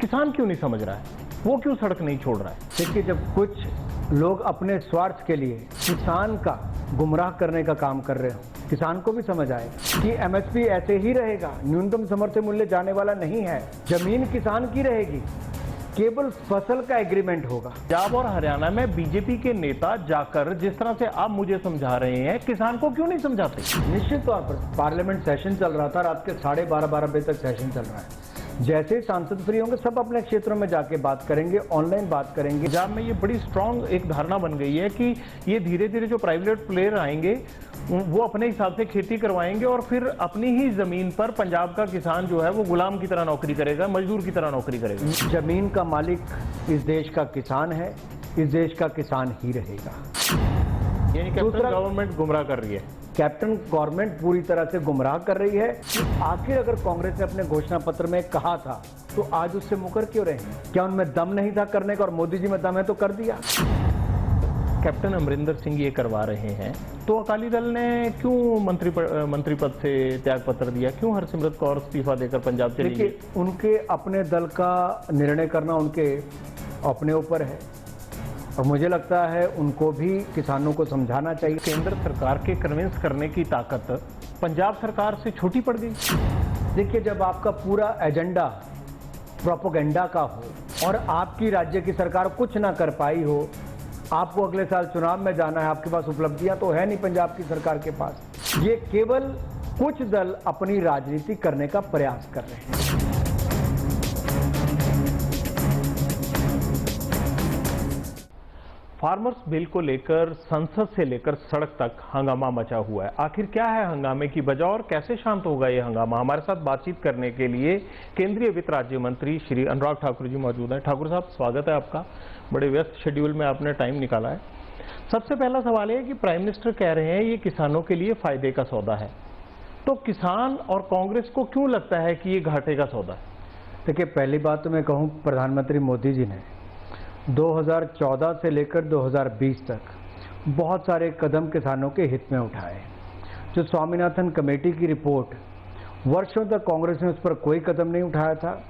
किसान क्यों नहीं समझ रहा है? वो क्यों सड़क नहीं छोड़ रहा है? देखिए, जब कुछ लोग अपने स्वार्थ के लिए किसान का गुमराह करने का काम कर रहे हो, किसान को भी समझ आएगा कि एमएसपी ऐसे ही रहेगा, न्यूनतम समर्थन मूल्य जाने वाला नहीं है, जमीन किसान की रहेगी, केवल फसल का एग्रीमेंट होगा। पंजाब और हरियाणा में बीजेपी के नेता जाकर जिस तरह से आप मुझे समझा रहे हैं, किसान को क्यों नहीं समझाते? निश्चित तौर पर पार्लियामेंट सेशन चल रहा था, रात के 12:30 बजे तक सेशन चल रहा है। जैसे सांसद फ्री होंगे सब अपने क्षेत्रों में जाके बात करेंगे, ऑनलाइन बात करेंगे। पंजाब में ये बड़ी स्ट्रांग एक धारणा बन गई है कि ये धीरे धीरे जो प्राइवेट प्लेयर आएंगे वो अपने हिसाब से खेती करवाएंगे और फिर अपनी ही जमीन पर पंजाब का किसान जो है वो गुलाम की तरह नौकरी करेगा, मजदूर की तरह नौकरी करेगा। जमीन का मालिक इस देश का किसान है, इस देश का किसान ही रहेगा। यानी कैप्टन गवर्नमेंट गुमराह कर रही है। कैप्टन गवर्नमेंट पूरी तरह से गुमराह कर रही है। आखिर अगर कांग्रेस ने अपने घोषणा पत्र में कहा था तो आज उससे मुकर क्यों रहे हैं? क्या उनमें दम नहीं था करने का? और मोदी जी में दम है तो कर दिया। कैप्टन अमरिंदर सिंह ये करवा रहे हैं तो अकाली दल ने क्यों मंत्री पद से त्याग पत्र दिया? क्यों हरसिमरत कौर इस्तीफा देकर पंजाब चली गई? देखिए, उनके अपने दल का निर्णय करना उनके अपने ऊपर है और मुझे लगता है उनको भी किसानों को समझाना चाहिए। केंद्र सरकार के कन्विंस करने की ताकत पंजाब सरकार से छोटी पड़ गई। देखिए, जब आपका पूरा एजेंडा प्रोपेगेंडा का हो और आपकी राज्य की सरकार कुछ ना कर पाई हो, आपको अगले साल चुनाव में जाना है, आपके पास उपलब्धियां तो है नहीं पंजाब की सरकार के पास। ये केवल कुछ दल अपनी राजनीति करने का प्रयास कर रहे हैं। फार्मर्स बिल को लेकर संसद से लेकर सड़क तक हंगामा मचा हुआ है। आखिर क्या है हंगामे की वजह और कैसे शांत होगा ये हंगामा? हमारे साथ बातचीत करने के लिए केंद्रीय वित्त राज्य मंत्री श्री अनुराग ठाकुर जी मौजूद हैं। ठाकुर साहब, स्वागत है आपका। बड़े व्यस्त शेड्यूल में आपने टाइम निकाला है। सबसे पहला सवाल है कि प्राइम मिनिस्टर कह रहे हैं ये किसानों के लिए फायदे का सौदा है, तो किसान और कांग्रेस को क्यों लगता है कि ये घाटे का सौदा है? देखिए, पहली बात तो मैं कहूँ, प्रधानमंत्री मोदी जी ने 2014 से लेकर 2020 तक बहुत सारे कदम किसानों के हित में उठाए। जो स्वामीनाथन कमेटी की रिपोर्ट, वर्षों तक कांग्रेस ने उस पर कोई कदम नहीं उठाया था।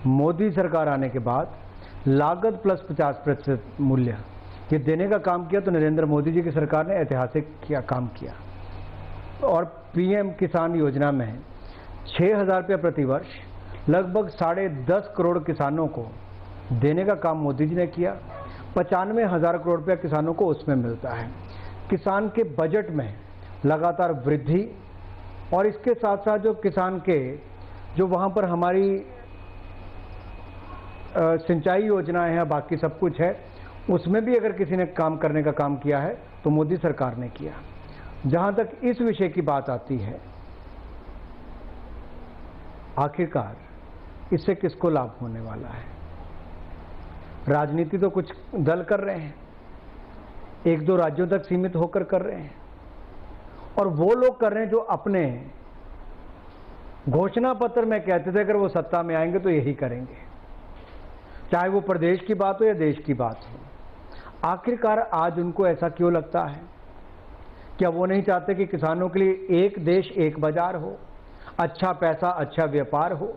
मोदी सरकार आने के बाद लागत प्लस 50% मूल्य ये देने का काम किया तो नरेंद्र मोदी जी की सरकार ने ऐतिहासिक काम किया। और पीएम किसान योजना में 6,000 रुपये प्रति वर्ष लगभग 10.5 करोड़ किसानों को देने का काम मोदी जी ने किया। 95,000 करोड़ रुपया किसानों को उसमें मिलता है। किसान के बजट में लगातार वृद्धि और इसके साथ साथ जो किसान के जो वहाँ पर हमारी सिंचाई योजनाएं हैं, बाकी सब कुछ है, उसमें भी अगर किसी ने काम करने का काम किया है तो मोदी सरकार ने किया। जहाँ तक इस विषय की बात आती है, आखिरकार इससे किसको लाभ होने वाला है? राजनीति तो कुछ दल कर रहे हैं, 1-2 राज्यों तक सीमित होकर कर रहे हैं, और वो लोग कर रहे हैं जो अपने घोषणा पत्र में कहते थे अगर वो सत्ता में आएंगे तो यही करेंगे, चाहे वो प्रदेश की बात हो या देश की बात हो। आखिरकार आज उनको ऐसा क्यों लगता है? क्या वो नहीं चाहते कि किसानों के लिए एक देश एक बाजार हो, अच्छा पैसा अच्छा व्यापार हो?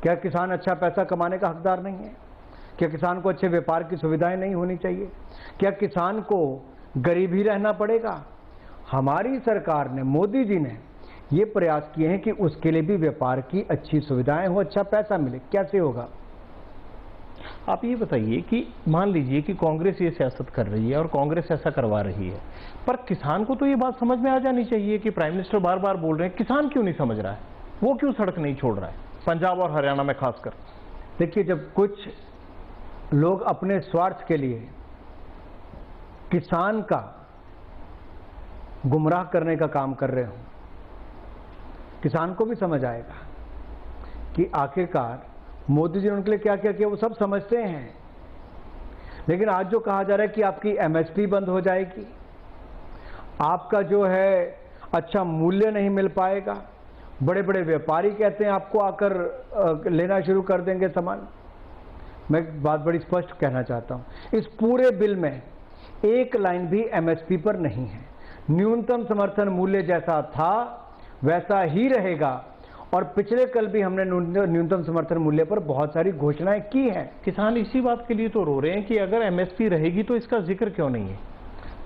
क्या किसान अच्छा पैसा कमाने का हकदार नहीं है? क्या किसान को अच्छे व्यापार की सुविधाएं नहीं होनी चाहिए? क्या किसान को गरीब ही रहना पड़ेगा? हमारी सरकार ने, मोदी जी ने ये प्रयास किए हैं कि उसके लिए भी व्यापार की अच्छी सुविधाएं हो, अच्छा पैसा मिले। कैसे होगा? आप ये बताइए कि मान लीजिए कि कांग्रेस ये सियासत कर रही है और कांग्रेस ऐसा करवा रही है, पर किसान को तो ये बात समझ में आ जानी चाहिए कि प्राइम मिनिस्टर बार बार बोल रहे हैं, किसान क्यों नहीं समझ रहा है? वो क्यों सड़क नहीं छोड़ रहा है, पंजाब और हरियाणा में खासकर? देखिए, जब कुछ लोग अपने स्वार्थ के लिए किसान का गुमराह करने का काम कर रहे हो, किसान को भी समझ आएगा कि आखिरकार मोदी जी ने उनके लिए क्या क्या किया। वो सब समझते हैं। लेकिन आज जो कहा जा रहा है कि आपकी एमएसपी बंद हो जाएगी, आपका जो है अच्छा मूल्य नहीं मिल पाएगा, बड़े बड़े व्यापारी कहते हैं आपको आकर लेना शुरू कर देंगे सामान। मैं बात बड़ी स्पष्ट कहना चाहता हूं, इस पूरे बिल में एक लाइन भी एमएसपी पर नहीं है। न्यूनतम समर्थन मूल्य जैसा था वैसा ही रहेगा और पिछले कल भी हमने न्यूनतम समर्थन मूल्य पर बहुत सारी घोषणाएं की हैं। किसान इसी बात के लिए तो रो रहे हैं कि अगर एमएसपी रहेगी तो इसका जिक्र क्यों नहीं है।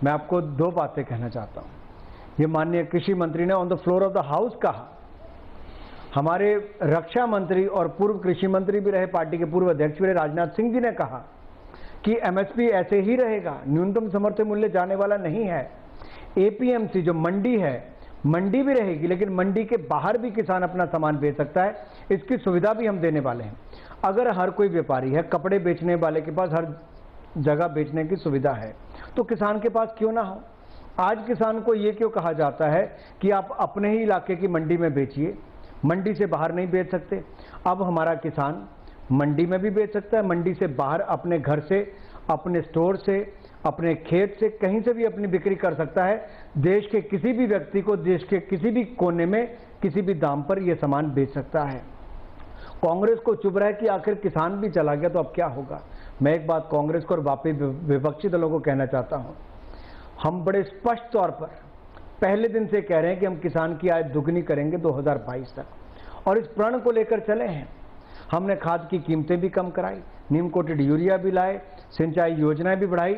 मैं आपको दो बातें कहना चाहता हूं। ये माननीय कृषि मंत्री ने on the floor of the house कहा, हमारे रक्षा मंत्री और पूर्व कृषि मंत्री भी रहे, पार्टी के पूर्व अध्यक्ष भी रहे राजनाथ सिंह जी ने कहा कि एमएसपी ऐसे ही रहेगा, न्यूनतम समर्थन मूल्य जाने वाला नहीं है। एपीएमसी जो मंडी है, मंडी भी रहेगी, लेकिन मंडी के बाहर भी किसान अपना सामान बेच सकता है, इसकी सुविधा भी हम देने वाले हैं। अगर हर कोई व्यापारी है, कपड़े बेचने वाले के पास हर जगह बेचने की सुविधा है, तो किसान के पास क्यों ना हो। आज किसान को ये क्यों कहा जाता है कि आप अपने ही इलाके की मंडी में बेचिए, मंडी से बाहर नहीं बेच सकते। अब हमारा किसान मंडी में भी बेच सकता है, मंडी से बाहर अपने घर से, अपने स्टोर से, अपने खेत से, कहीं से भी अपनी बिक्री कर सकता है। देश के किसी भी व्यक्ति को देश के किसी भी कोने में किसी भी दाम पर यह सामान बेच सकता है। कांग्रेस को चुभ रहा है कि आखिर किसान भी चला गया तो अब क्या होगा। मैं एक बात कांग्रेस को और वापी विपक्षी दलों को कहना चाहता हूं, हम बड़े स्पष्ट तौर पर पहले दिन से कह रहे हैं कि हम किसान की आय दुगनी करेंगे 2022 तक, और इस प्रण को लेकर चले हैं। हमने खाद की कीमतें भी कम कराई, नीम कोटेड यूरिया भी लाए, सिंचाई योजनाएं भी बढ़ाई,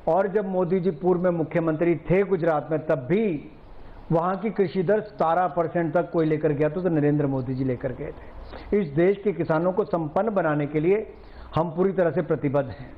और जब मोदी जी पूर्व में मुख्यमंत्री थे गुजरात में, तब भी वहां की कृषि दर 17% तक कोई लेकर गया तो नरेंद्र मोदी जी लेकर गए थे। इस देश के किसानों को संपन्न बनाने के लिए हम पूरी तरह से प्रतिबद्ध हैं।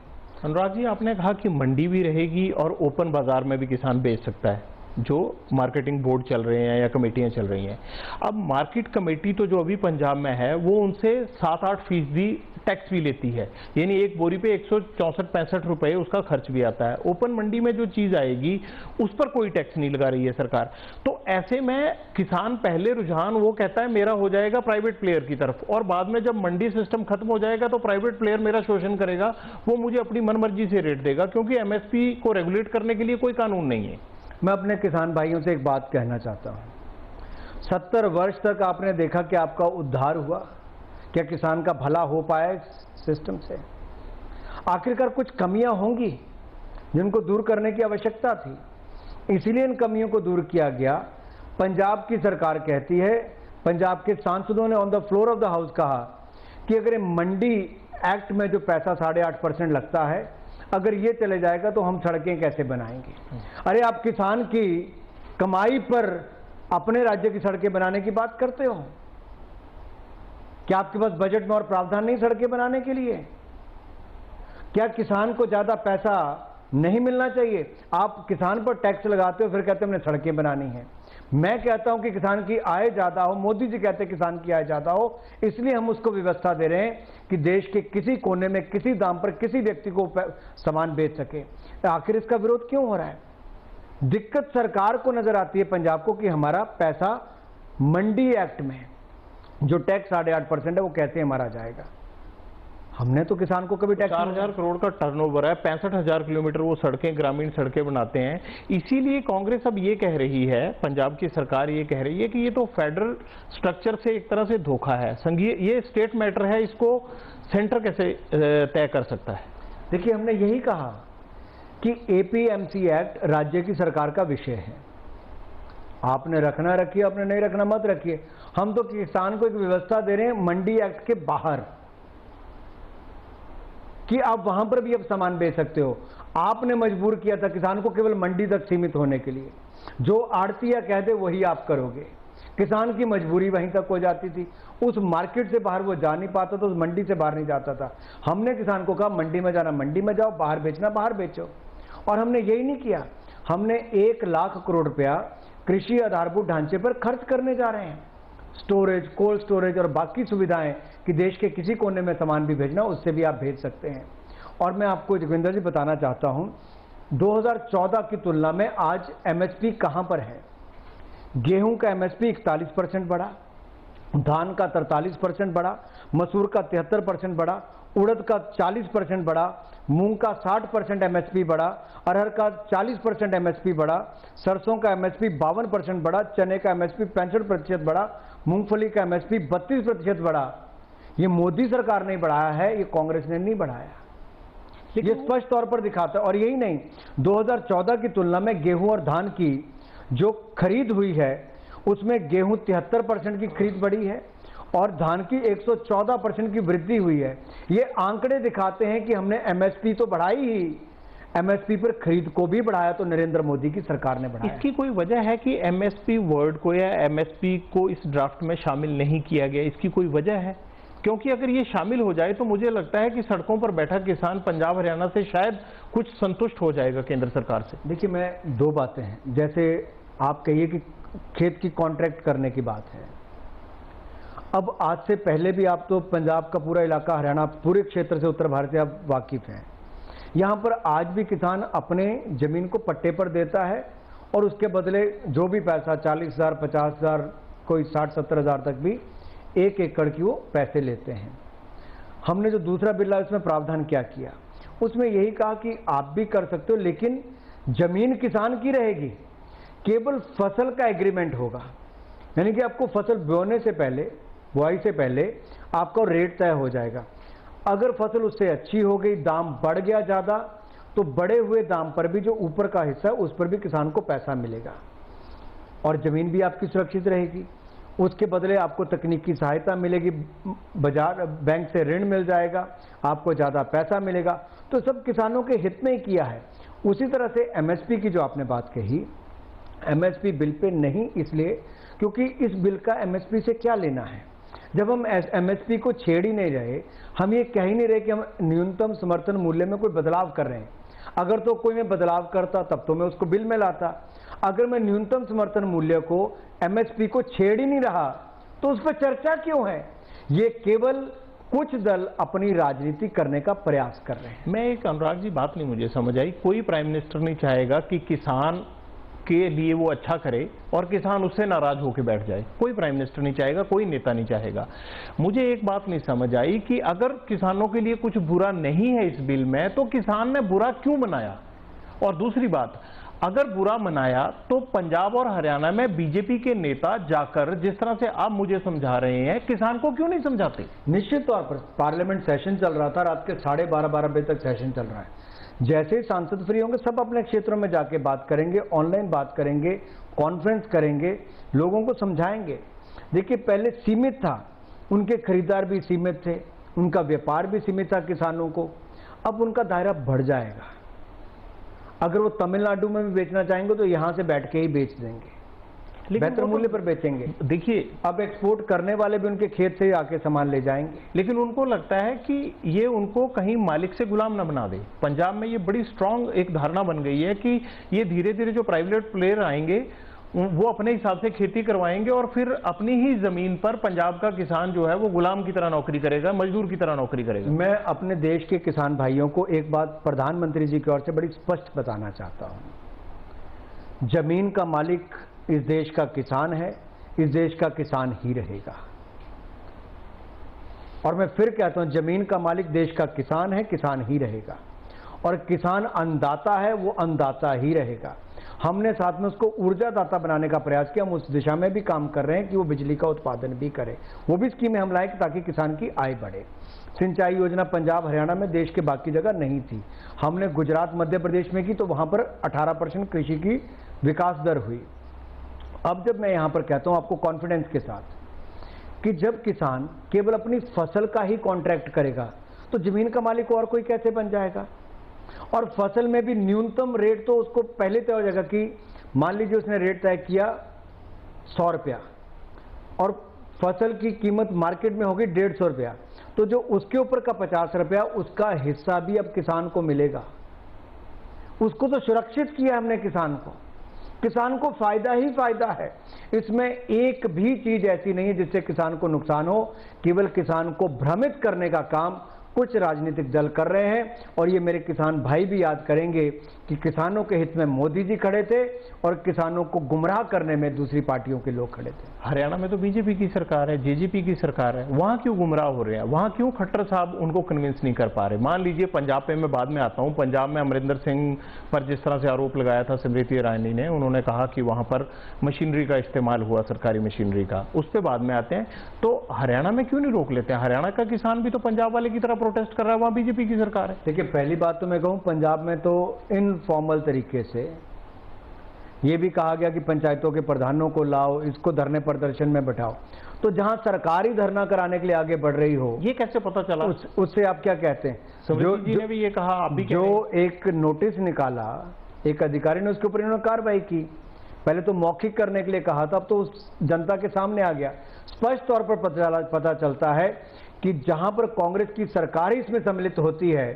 अनुराग जी, आपने कहा कि मंडी भी रहेगी और ओपन बाजार में भी किसान बेच सकता है, जो मार्केटिंग बोर्ड चल रहे हैं या कमेटियां चल रही हैं। अब मार्केट कमेटी तो जो अभी पंजाब में है वो उनसे 7-8% टैक्स भी लेती है, यानी एक बोरी पे 164-65 रुपए उसका खर्च भी आता है। ओपन मंडी में जो चीज आएगी उस पर कोई टैक्स नहीं लगा रही है सरकार। तो ऐसे में किसान पहले रुझान वो कहता है मेरा हो जाएगा प्राइवेट प्लेयर की तरफ, और बाद में जब मंडी सिस्टम खत्म हो जाएगा तो प्राइवेट प्लेयर मेरा शोषण करेगा, वो मुझे अपनी मनमर्जी से रेट देगा, क्योंकि एमएसपी को रेगुलेट करने के लिए कोई कानून नहीं है। मैं अपने किसान भाइयों से एक बात कहना चाहता हूं, 70 वर्ष तक आपने देखा कि आपका उद्धार हुआ, क्या किसान का भला हो पाया इस सिस्टम से? आखिरकार कुछ कमियां होंगी जिनको दूर करने की आवश्यकता थी, इसीलिए इन कमियों को दूर किया गया। पंजाब की सरकार कहती है, पंजाब के सांसदों ने on the floor of the house कहा कि अगर मंडी एक्ट में जो पैसा 8.5% लगता है, अगर ये चले जाएगा तो हम सड़कें कैसे बनाएंगे। अरे आप किसान की कमाई पर अपने राज्य की सड़कें बनाने की बात करते हो, क्या आपके पास बजट में और प्रावधान नहीं सड़कें बनाने के लिए? क्या किसान को ज्यादा पैसा नहीं मिलना चाहिए? आप किसान पर टैक्स लगाते हो, फिर कहते हैं हमने सड़कें बनानी है। मैं कहता हूं कि किसान की आय ज्यादा हो, मोदी जी कहते हैं किसान की आय ज्यादा हो, इसलिए हम उसको व्यवस्था दे रहे हैं कि देश के किसी कोने में किसी दाम पर किसी व्यक्ति को सामान बेच सके। आखिर इसका विरोध क्यों हो रहा है? दिक्कत सरकार को नजर आती है पंजाब को कि हमारा पैसा मंडी एक्ट में जो टैक्स 8.5% है वो कैसे हमारा जाएगा। हमने तो किसान को कभी टैक्स 4,000 करोड़ का टर्नओवर है, 65,000 किलोमीटर वो सड़कें, ग्रामीण सड़कें बनाते हैं। इसीलिए कांग्रेस अब ये कह रही है, पंजाब की सरकार ये कह रही है कि ये तो फेडरल स्ट्रक्चर से एक तरह से धोखा है, संघीय ये स्टेट मैटर है, इसको सेंटर कैसे तय कर सकता है। देखिए, हमने यही कहा कि एपीएमसी एक्ट राज्य की सरकार का विषय है, आपने रखना रखिए, आपने नहीं रखना मत रखिए। हम तो किसान को एक व्यवस्था दे रहे हैं मंडी एक्ट के बाहर कि आप वहां पर भी अब सामान बेच सकते हो। आपने मजबूर किया था किसान को केवल मंडी तक सीमित होने के लिए, जो आड़तिया कह दे वही आप करोगे। किसान की मजबूरी वहीं तक हो जाती थी, उस मार्केट से बाहर वो जा नहीं पाता था, उस मंडी से बाहर नहीं जाता था। हमने किसान को कहा मंडी में जाना मंडी में जाओ, बाहर बेचना बाहर बेचो, और हमने यही नहीं किया। हमने 1 लाख करोड़ रुपया कृषि आधारभूत ढांचे पर खर्च करने जा रहे हैं, स्टोरेज, कोल्ड स्टोरेज और बाकी सुविधाएं कि देश के किसी कोने में सामान भी भेजना उससे भी आप भेज सकते हैं। और मैं आपको जोगिंदर जी बताना चाहता हूं, 2014 की तुलना में आज एमएसपी कहां पर है। गेहूं का एमएसपी 41% बढ़ा, धान का 43% बढ़ा, मसूर का 73% बढ़ा, उड़द का 40% बढ़ा, मूंग का 60% एमएसपी बढ़ा, अरहर का 40% एमएसपी बढ़ा, सरसों का एमएसपी 52% बढ़ा, चने का एमएसपी 65% बढ़ा, मूंगफली का एमएसपी 32% बढ़ा। ये मोदी सरकार ने बढ़ाया है, ये कांग्रेस ने नहीं बढ़ाया। ये स्पष्ट तौर पर दिखाता है। और यही नहीं, 2014 की तुलना में गेहूं और धान की जो खरीद हुई है उसमें गेहूं 73% की खरीद बढ़ी है, और धान की 114% की वृद्धि हुई है। ये आंकड़े दिखाते हैं कि हमने एमएसपी तो बढ़ाई ही, एमएसपी पर खरीद को भी बढ़ाया तो नरेंद्र मोदी की सरकार ने बढ़ाया। इसकी कोई वजह है कि एमएसपी वर्ड को या एमएसपी को इस ड्राफ्ट में शामिल नहीं किया गया? इसकी कोई वजह है? क्योंकि अगर ये शामिल हो जाए तो मुझे लगता है कि सड़कों पर बैठा किसान पंजाब हरियाणा से शायद कुछ संतुष्ट हो जाएगा केंद्र सरकार से। देखिए, मैं दो बातें हैं, जैसे आप कहिए कि खेत की कॉन्ट्रैक्ट करने की बात है। अब आज से पहले भी आप तो पंजाब का पूरा इलाका, हरियाणा पूरे क्षेत्र से, उत्तर भारत से आप वाकिफ हैं। यहाँ पर आज भी किसान अपने जमीन को पट्टे पर देता है और उसके बदले जो भी पैसा 40,000, 50,000, कोई 60-70 हज़ार तक भी 1 एकड़ की वो पैसे लेते हैं। हमने जो दूसरा बिल लाया उसमें प्रावधान क्या किया, उसमें यही कहा कि आप भी कर सकते हो, लेकिन जमीन किसान की रहेगी, केवल फसल का एग्रीमेंट होगा। यानी कि आपको फसल बोने से पहले, बुआई से पहले आपका रेट तय हो जाएगा। अगर फसल उससे अच्छी हो गई, दाम बढ़ गया ज़्यादा, तो बढ़े हुए दाम पर भी जो ऊपर का हिस्सा है उस पर भी किसान को पैसा मिलेगा और ज़मीन भी आपकी सुरक्षित रहेगी। उसके बदले आपको तकनीकी सहायता मिलेगी, बाजार बैंक से ऋण मिल जाएगा, आपको ज़्यादा पैसा मिलेगा। तो सब किसानों के हित में ही किया है। उसी तरह से एमएसपी की जो आपने बात कही, एमएसपी बिल पे नहीं, इसलिए क्योंकि इस बिल का एमएसपी से क्या लेना है। जब हम एमएसपी को छेड़ ही नहीं रहे, हम ये कह ही नहीं रहे कि हम न्यूनतम समर्थन मूल्य में कोई बदलाव कर रहे हैं। अगर तो कोई मैं बदलाव करता तब तो मैं उसको बिल में लाता। अगर मैं न्यूनतम समर्थन मूल्य को, एमएसपी को छेड़ ही नहीं रहा तो उस पर चर्चा क्यों है? ये केवल कुछ दल अपनी राजनीति करने का प्रयास कर रहे हैं। मैं एक, अनुराग जी, बात नहीं मुझे समझ आई। कोई प्राइम मिनिस्टर नहीं चाहेगा कि किसान के लिए वो अच्छा करे और किसान उससे नाराज होकर बैठ जाए। कोई प्राइम मिनिस्टर नहीं चाहेगा, कोई नेता नहीं चाहेगा। मुझे एक बात नहीं समझ आई कि अगर किसानों के लिए कुछ बुरा नहीं है इस बिल में, तो किसान ने बुरा क्यों मनाया? और दूसरी बात, अगर बुरा मनाया तो पंजाब और हरियाणा में बीजेपी के नेता जाकर, जिस तरह से आप मुझे समझा रहे हैं, किसान को क्यों नहीं समझाते? निश्चित तौर पर पार्लियामेंट सेशन चल रहा था, रात के 12:30 बजे तक सेशन चल रहा है। जैसे ही सांसद फ्री होंगे सब अपने क्षेत्रों में जाके बात करेंगे, ऑनलाइन बात करेंगे, कॉन्फ्रेंस करेंगे, लोगों को समझाएंगे। देखिए, पहले सीमित था, उनके खरीदार भी सीमित थे, उनका व्यापार भी सीमित था किसानों को। अब उनका दायरा बढ़ जाएगा। अगर वो तमिलनाडु में भी बेचना चाहेंगे तो यहां से बैठ के ही बेच देंगे, बेहतर मूल्य पर बेचेंगे। देखिए, अब एक्सपोर्ट करने वाले भी उनके खेत से आके सामान ले जाएंगे। लेकिन उनको लगता है कि ये उनको कहीं मालिक से गुलाम न बना दे। पंजाब में ये बड़ी स्ट्रांग एक धारणा बन गई है कि ये धीरे धीरे जो प्राइवेट प्लेयर आएंगे वो अपने हिसाब से खेती करवाएंगे और फिर अपनी ही जमीन पर पंजाब का किसान जो है वो गुलाम की तरह नौकरी करेगा, मजदूर की तरह नौकरी करेगा। मैं अपने देश के किसान भाइयों को एक बात प्रधानमंत्री जी की ओर से बड़ी स्पष्ट बताना चाहता हूं। जमीन का मालिक इस देश का किसान है, इस देश का किसान ही रहेगा। और मैं फिर कहता हूं, जमीन का मालिक देश का किसान है, किसान ही रहेगा। और किसान अन्नदाता है, वो अन्नदाता ही रहेगा। हमने साथ में उसको ऊर्जादाता बनाने का प्रयास किया। हम उस दिशा में भी काम कर रहे हैं कि वो बिजली का उत्पादन भी करे। वो भी स्कीमें हम लाए ताकि किसान की आय बढ़े। सिंचाई योजना पंजाब हरियाणा में देश के बाकी जगह नहीं थी, हमने गुजरात मध्य प्रदेश में की, तो वहां पर 18% कृषि की विकास दर हुई। अब जब मैं यहां पर कहता हूं आपको कॉन्फिडेंस के साथ कि जब किसान केवल अपनी फसल का ही कॉन्ट्रैक्ट करेगा तो जमीन का मालिक और कोई कैसे बन जाएगा? और फसल में भी न्यूनतम रेट तो उसको पहले तय हो जाएगा कि मान लीजिए उसने रेट तय किया 100 रुपया और फसल की कीमत मार्केट में होगी 150 रुपया, तो जो उसके ऊपर का 50 रुपया उसका हिस्सा भी अब किसान को मिलेगा। उसको तो सुरक्षित किया हमने किसान को फायदा ही फायदा है। इसमें एक भी चीज ऐसी नहीं है जिससे किसान को नुकसान हो। केवल किसान को भ्रमित करने का काम कुछ राजनीतिक दल कर रहे हैं। और ये मेरे किसान भाई भी याद करेंगे कि किसानों के हित में मोदी जी खड़े थे और किसानों को गुमराह करने में दूसरी पार्टियों के लोग खड़े थे। हरियाणा में तो बीजेपी की सरकार है, जेजेपी की सरकार है, वहां क्यों गुमराह हो रहे हैं? वहां क्यों खट्टर साहब उनको कन्विंस नहीं कर पा रहे? मान लीजिए पंजाब पे मैं बाद में आता हूं। पंजाब में अमरिंदर सिंह पर जिस तरह से आरोप लगाया था स्मृति ईरानी ने, उन्होंने कहा कि वहां पर मशीनरी का इस्तेमाल हुआ, सरकारी मशीनरी का, उस पर बाद में आते हैं। तो हरियाणा में क्यों नहीं रोक लेते हैं? हरियाणा का किसान भी तो पंजाब वाले की तरह प्रोटेस्ट कर रहा है, वहां बीजेपी की सरकार है। देखिए, पहली बात तो मैं कहूं, पंजाब में तो इनफॉर्मल तरीके से ये भी कहा गया कि पंचायतों के प्रधानों को लाओ, इसको धरने प्रदर्शन में बैठाओ। तो जहां सरकार ही धरना कराने के लिए आगे बढ़ रही हो, ये कैसे पता चला? उससे आप क्या कहते हैं? समृद्धि जी ने भी ये कहा, आप भी जो एक नोटिस निकाला एक अधिकारी ने, उसके ऊपर इन्होंने कार्रवाई की। पहले तो मौखिक करने के लिए कहा था, अब तो उस जनता के सामने आ गया। स्पष्ट तौर पर पता चलता है कि जहां पर कांग्रेस की सरकार ही इसमें सम्मिलित होती है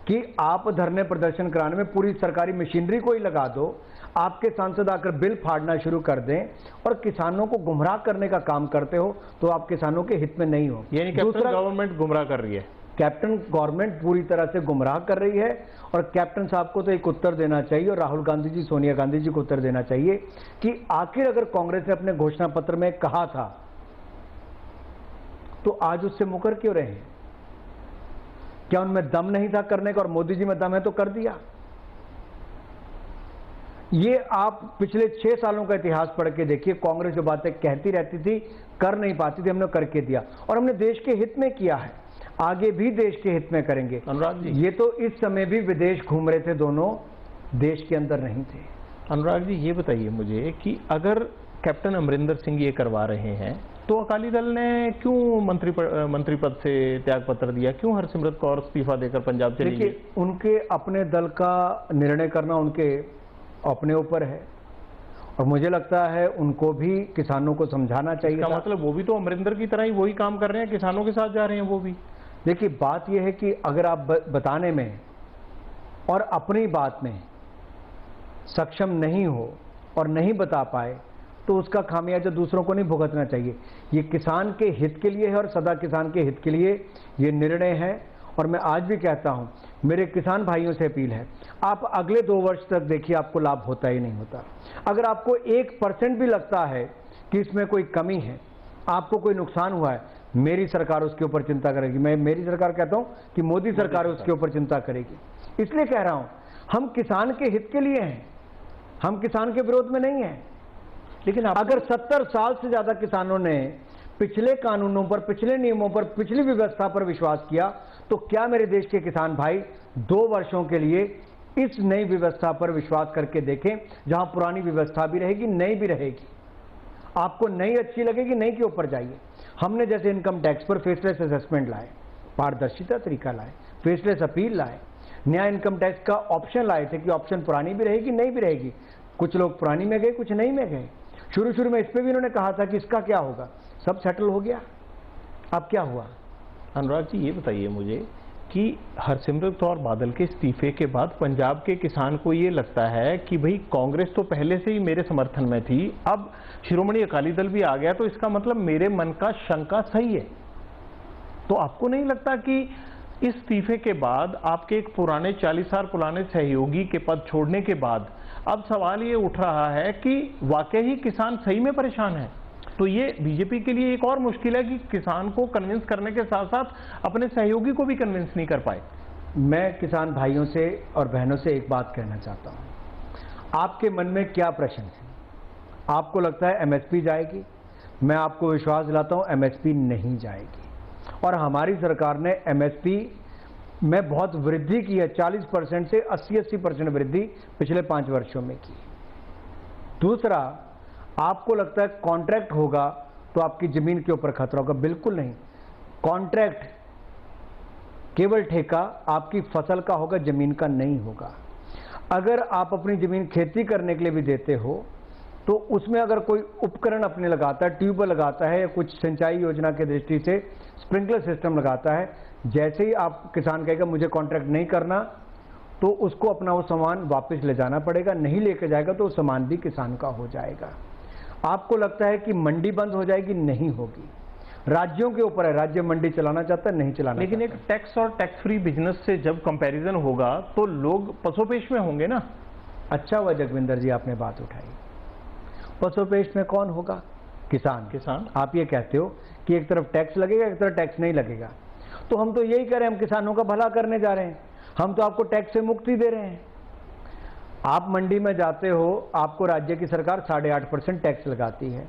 कि आप धरने प्रदर्शन कराने में पूरी सरकारी मशीनरी को ही लगा दो, आपके सांसद आकर बिल फाड़ना शुरू कर दें और किसानों को गुमराह करने का काम करते हो, तो आप किसानों के हित में नहीं हो। यानी कैप्टन गवर्नमेंट गुमराह कर रही है। कैप्टन गवर्नमेंट पूरी तरह से गुमराह कर रही है और कैप्टन साहब को तो एक उत्तर देना चाहिए और राहुल गांधी जी, सोनिया गांधी जी को उत्तर देना चाहिए कि आखिर अगर कांग्रेस ने अपने घोषणा पत्र में कहा था तो आज उससे मुकर क्यों रहे? क्या उनमें दम नहीं था करने का? और मोदी जी में दम है तो कर दिया। ये आप पिछले 6 सालों का इतिहास पढ़ के देखिए, कांग्रेस जो बातें कहती रहती थी कर नहीं पाती थी, हमने करके दिया और हमने देश के हित में किया है, आगे भी देश के हित में करेंगे। अनुराग जी, ये तो इस समय भी विदेश घूम रहे थे, दोनों देश के अंदर नहीं थे। अनुराग जी ये बताइए मुझे कि अगर कैप्टन अमरिंदर सिंह ये करवा रहे हैं तो अकाली दल ने क्यों मंत्री पद से त्याग पत्र दिया? क्यों हरसिमरत कौर इस्तीफा देकर पंजाब चली गई? देखिए, उनके अपने दल का निर्णय करना उनके अपने ऊपर है और मुझे लगता है उनको भी किसानों को समझाना चाहिए। इसका मतलब वो भी तो अमरिंदर की तरह ही वही काम कर रहे हैं, किसानों के साथ जा रहे हैं वो भी। देखिए, बात यह है कि अगर आप बताने में और अपनी बात में सक्षम नहीं हो और नहीं बता पाए तो उसका खामियाजा दूसरों को नहीं भुगतना चाहिए। ये किसान के हित के लिए है और सदा किसान के हित के लिए ये निर्णय है। और मैं आज भी कहता हूं, मेरे किसान भाइयों से अपील है, आप अगले 2 वर्ष तक देखिए, आपको लाभ होता ही नहीं होता। अगर आपको 1% भी लगता है कि इसमें कोई कमी है, आपको कोई नुकसान हुआ है, मेरी सरकार उसके ऊपर चिंता करेगी। मैं मेरी सरकार कहता हूं कि मोदी सरकार उसके ऊपर चिंता करेगी। इसलिए कह रहा हूं, हम किसान के हित के लिए हैं, हम किसान के विरोध में नहीं हैं। लेकिन अगर 70 साल से ज्यादा किसानों ने पिछले कानूनों पर, पिछले नियमों पर, पिछली व्यवस्था पर विश्वास किया, तो क्या मेरे देश के किसान भाई 2 वर्षों के लिए इस नई व्यवस्था पर विश्वास करके देखें, जहां पुरानी व्यवस्था भी रहेगी, नई भी रहेगी। आपको नई अच्छी लगेगी, नई के ऊपर जाइए। हमने जैसे इनकम टैक्स पर फेसलेस असेसमेंट लाए, पारदर्शिता तरीका लाए, फेसलेस अपील लाए, नया इनकम टैक्स का ऑप्शन लाए थे कि ऑप्शन पुरानी भी रहेगी, नई भी रहेगी। कुछ लोग पुरानी में गए, कुछ नई में गए। शुरू में इस पे भी इन्होंने कहा था कि इसका क्या होगा, सब सेटल हो गया। अब क्या हुआ? अनुराग जी ये बताइए मुझे कि हरसिमरत कौर बादल के इस्तीफे के बाद पंजाब के किसान को ये लगता है कि भाई कांग्रेस तो पहले से ही मेरे समर्थन में थी, अब शिरोमणि अकाली दल भी आ गया तो इसका मतलब मेरे मन का शंका सही है। तो आपको नहीं लगता कि इस इस्तीफे के बाद आपके एक पुराने 40 साल पुराने सहयोगी के पद छोड़ने के बाद अब सवाल ये उठ रहा है कि वाकई ही किसान सही में परेशान है? तो ये बीजेपी के लिए एक और मुश्किल है कि किसान को कन्विंस करने के साथ साथ अपने सहयोगी को भी कन्विंस नहीं कर पाए। मैं किसान भाइयों से और बहनों से एक बात कहना चाहता हूं, आपके मन में क्या प्रश्न है? आपको लगता है एमएसपी जाएगी? मैं आपको विश्वास दिलाता हूं, एमएसपी नहीं जाएगी। और हमारी सरकार ने एमएसपी में बहुत वृद्धि की है, 40% से 80% वृद्धि पिछले 5 वर्षों में की। दूसरा, आपको लगता है कॉन्ट्रैक्ट होगा तो आपकी जमीन के ऊपर खतरा होगा? बिल्कुल नहीं। कॉन्ट्रैक्ट केवल ठेका आपकी फसल का होगा, जमीन का नहीं होगा। अगर आप अपनी जमीन खेती करने के लिए भी देते हो तो उसमें अगर कोई उपकरण अपने लगाता है, ट्यूबवेल लगाता है या कुछ सिंचाई योजना की दृष्टि से स्प्रिंकलर सिस्टम लगाता है, जैसे ही आप किसान कहेगा मुझे कॉन्ट्रैक्ट नहीं करना, तो उसको अपना वो सामान वापस ले जाना पड़ेगा। नहीं लेके जाएगा तो वो सामान भी किसान का हो जाएगा। आपको लगता है कि मंडी बंद हो जाएगी? नहीं होगी। राज्यों के ऊपर है, राज्य मंडी चलाना चाहता है, नहीं चलाना। लेकिन एक टैक्स और टैक्स फ्री बिजनेस से जब कंपैरिजन होगा तो लोग पसोपेश में होंगे ना। अच्छा हुआ जगविंदर जी आपने बात उठाई। पसोपेश में कौन होगा? किसान। आप ये कहते हो कि एक तरफ टैक्स लगेगा, एक तरफ टैक्स नहीं लगेगा, तो हम तो यही कह रहे हैं, हम किसानों का भला करने जा रहे हैं। हम तो आपको टैक्स से मुक्ति दे रहे हैं। आप मंडी में जाते हो, आपको राज्य की सरकार 8.5% टैक्स लगाती है।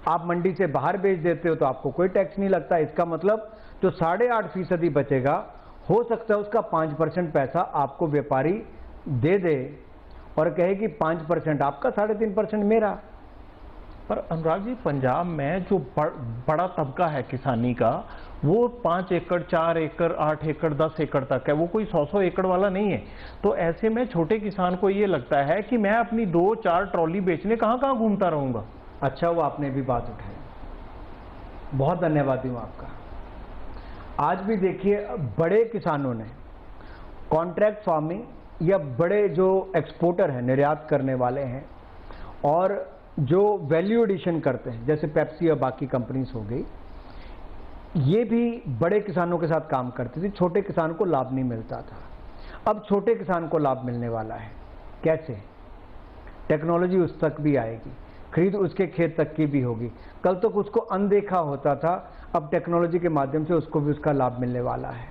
आप मंडी से बाहर बेच देते हो तो आपको कोई टैक्स नहीं लगता। इसका मतलब जो 8.5% बचेगा, हो सकता है उसका 5% पैसा आपको व्यापारी दे दे और कहे कि 5% आपका, 3.5% मेरा। पर अनुराग जी, पंजाब में जो बड़ा तबका है किसानी का, वो 5 एकड़, 4 एकड़, 8 एकड़, 10 एकड़ तक है, वो कोई 100 एकड़ वाला नहीं है। तो ऐसे में छोटे किसान को ये लगता है कि मैं अपनी 2-4 ट्रॉली बेचने कहाँ घूमता रहूंगा। अच्छा, वो आपने भी बात उठाई, बहुत धन्यवाद हूँ आपका। आज भी देखिए, बड़े किसानों ने कॉन्ट्रैक्ट फार्मिंग या बड़े जो एक्सपोर्टर हैं, निर्यात करने वाले हैं, और जो वैल्यू एडिशन करते हैं जैसे पेप्सी और बाकी कंपनीज हो गई, ये भी बड़े किसानों के साथ काम करती थी। छोटे किसान को लाभ नहीं मिलता था। अब छोटे किसान को लाभ मिलने वाला है। कैसे? टेक्नोलॉजी उस तक भी आएगी, खरीद उसके खेत तक की भी होगी। कल तक उसको अनदेखा होता था, अब टेक्नोलॉजी के माध्यम से उसको भी उसका लाभ मिलने वाला है।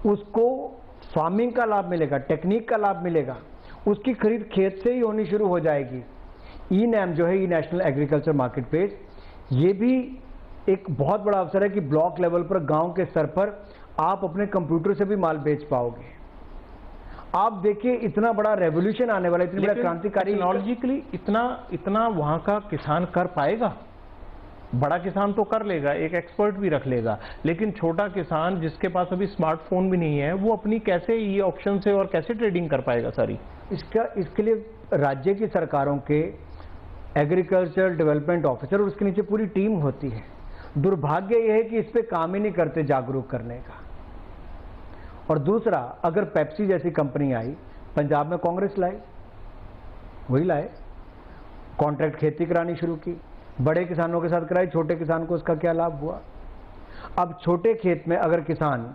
उसको फार्मिंग का लाभ मिलेगा, टेक्निक का लाभ मिलेगा, उसकी खरीद खेत से ही होनी शुरू हो जाएगी। ई नैम जो है, ई नेशनल एग्रीकल्चर मार्केट प्लेस, ये भी एक बहुत बड़ा अवसर है कि ब्लॉक लेवल पर, गांव के स्तर पर आप अपने कंप्यूटर से भी माल बेच पाओगे। आप देखिए, इतना बड़ा रेवोल्यूशन आने वाला है, इतनी बड़ा क्रांतिकारी टेक्नोलॉजिकली इतना वहां का किसान कर पाएगा। बड़ा किसान तो कर लेगा, एक एक्सपर्ट भी रख लेगा, लेकिन छोटा किसान जिसके पास अभी स्मार्टफोन भी नहीं है, वो अपनी कैसे ये ऑप्शन से और कैसे ट्रेडिंग कर पाएगा सारी? इसके लिए राज्य की सरकारों के एग्रीकल्चर डेवलपमेंट ऑफिसर और उसके नीचे पूरी टीम होती है। दुर्भाग्य यह है कि इस पे काम ही नहीं करते जागरूक करने का। और दूसरा, अगर पेप्सी जैसी कंपनी आई, पंजाब में कांग्रेस लाई, वही लाए, कॉन्ट्रैक्ट खेती करानी शुरू की, बड़े किसानों के साथ कराई, छोटे किसान को उसका क्या लाभ हुआ? अब छोटे खेत में अगर किसान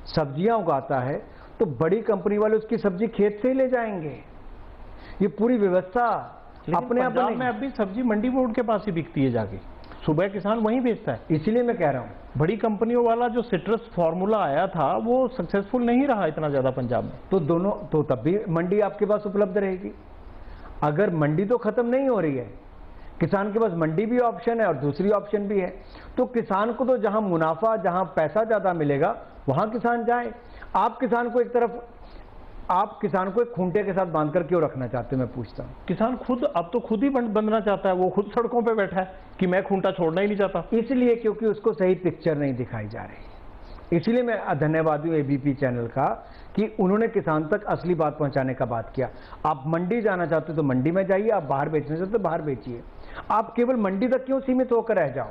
सब्जियां उगाता है तो बड़ी कंपनी वाले उसकी सब्जी खेत से ही ले जाएंगे। ये पूरी व्यवस्था अपने आप में अभी सब्जी मंडी बोर्ड के पास ही बिकती है, जाके सुबह किसान वहीं बेचता है। इसीलिए मैं कह रहा हूं, बड़ी कंपनियों वाला जो सिट्रस फॉर्मूला आया था वो सक्सेसफुल नहीं रहा इतना ज्यादा पंजाब में। तो दोनों, तो तब भी मंडी आपके पास उपलब्ध रहेगी। अगर मंडी तो खत्म नहीं हो रही है, किसान के पास मंडी भी ऑप्शन है और दूसरी ऑप्शन भी है, तो किसान को तो जहां मुनाफा, जहां पैसा ज्यादा मिलेगा वहां किसान जाए। आप किसान को एक तरफ, आप किसान को एक खूंटे के साथ बांधकर क्यों रखना चाहते हैं, मैं पूछता हूं। किसान खुद अब तो खुद ही बंधना चाहता है, वो खुद सड़कों पे बैठा है कि मैं खूंटा छोड़ना ही नहीं चाहता। इसलिए क्योंकि उसको सही पिक्चर नहीं दिखाई जा रही। इसलिए मैं धन्यवादी हूं एबीपी चैनल का कि उन्होंने किसान तक असली बात पहुंचाने का बात किया। आप मंडी जाना चाहते हो तो मंडी में जाइए, आप बाहर बेचना चाहते हो तो बाहर बेचिए। आप केवल मंडी तक क्यों सीमित होकर रह जाओ,